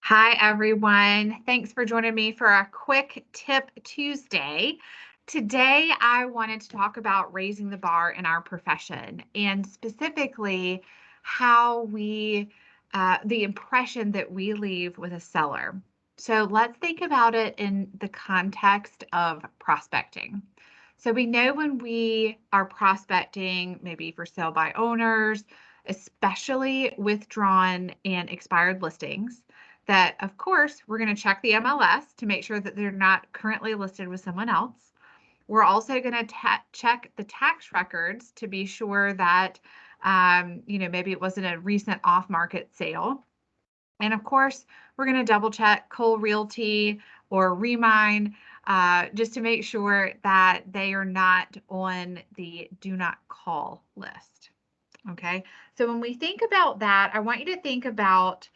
Hi, everyone. Thanks for joining me for a quick Tip Tuesday. Today, I wanted to talk about raising the bar in our profession and specifically how the impression that we leave with a seller. So let's think about it in the context of prospecting. So we know when we are prospecting, maybe for sale by owners, especially withdrawn and expired listings, that of course we're going to check the MLS to make sure that they're not currently listed with someone else. We're also going to check the tax records to be sure that maybe it wasn't a recent off-market sale. And of course, we're going to double check Cole Realty or Remine just to make sure that they are not on the do not call list. Okay, so when we think about that, I want you to think about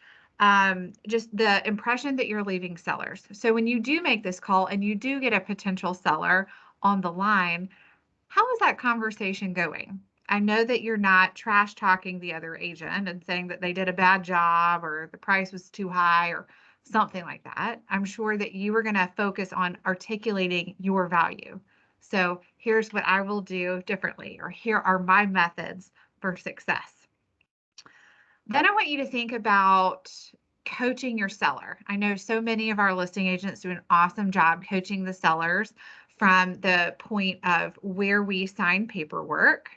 just the impression that you're leaving sellers. So when you do make this call and you do get a potential seller on the line, how is that conversation going? I know that you're not trash talking the other agent and saying that they did a bad job or the price was too high or something like that. I'm sure that you are going to focus on articulating your value. So here's what I will do differently, or here are my methods for success. Then I want you to think about coaching your seller. I know so many of our listing agents do an awesome job coaching the sellers from the point of where we sign paperwork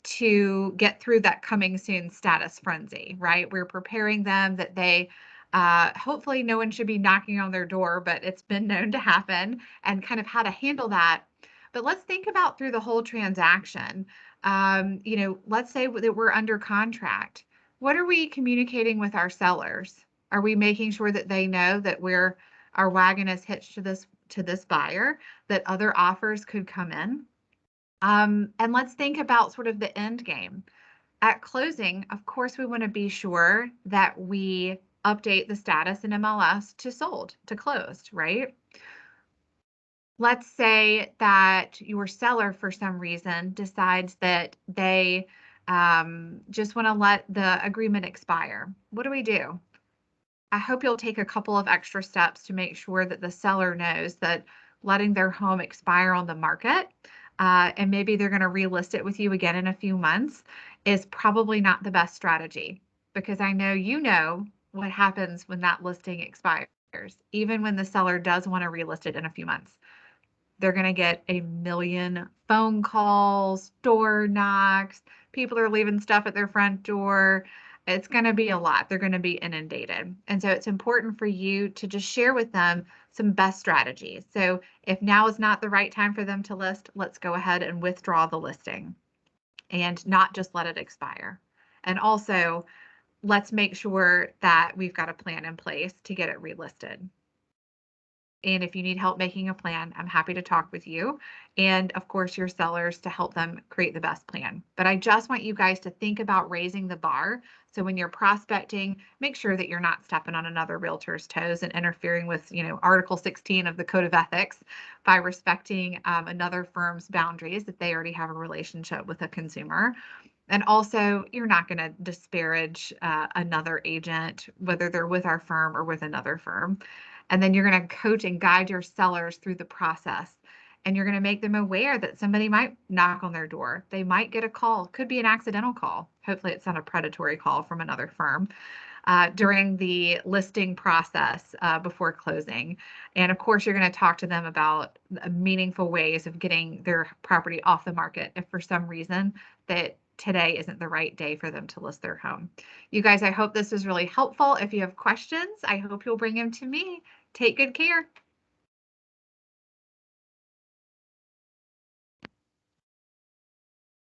to get through that coming soon status frenzy, right? We're preparing them that they hopefully no one should be knocking on their door, but it's been known to happen, and kind of how to handle that. But let's think about through the whole transaction. Let's say that we're under contract. What are we communicating with our sellers? Are we making sure that they know that our wagon is hitched to this buyer, that other offers could come in? And let's think about sort of the end game. At closing, of course, we want to be sure that we update the status in MLS to sold, to closed, right? Let's say that your seller, for some reason, decides that they just want to let the agreement expire. What do we do? I hope you'll take a couple of extra steps to make sure that the seller knows that letting their home expire on the market, and maybe they're going to relist it with you again in a few months, is probably not the best strategy, because I know you know what happens when that listing expires. Even when the seller does want to relist it in a few months, they're going to get a million phone calls, door knocks, people are leaving stuff at their front door. It's going to be a lot. They're going to be inundated. And so it's important for you to just share with them some best strategies. So if now is not the right time for them to list, let's go ahead and withdraw the listing and not just let it expire. And also, let's make sure that we've got a plan in place to get it relisted. And if you need help making a plan, I'm happy to talk with you. And of course, your sellers to help them create the best plan. But I just want you guys to think about raising the bar. So when you're prospecting, make sure that you're not stepping on another realtor's toes and interfering with, Article 16 of the Code of Ethics by respecting another firm's boundaries if they already have a relationship with a consumer. And also, you're not going to disparage another agent, whether they're with our firm or with another firm. And then you're going to coach and guide your sellers through the process. And you're going to make them aware that somebody might knock on their door. They might get a call. Could be an accidental call. Hopefully it's not a predatory call from another firm during the listing process before closing. And of course, you're going to talk to them about meaningful ways of getting their property off the market if for some reason that today isn't the right day for them to list their home. You guys, I hope this was really helpful. If you have questions, I hope you'll bring them to me. Take good care.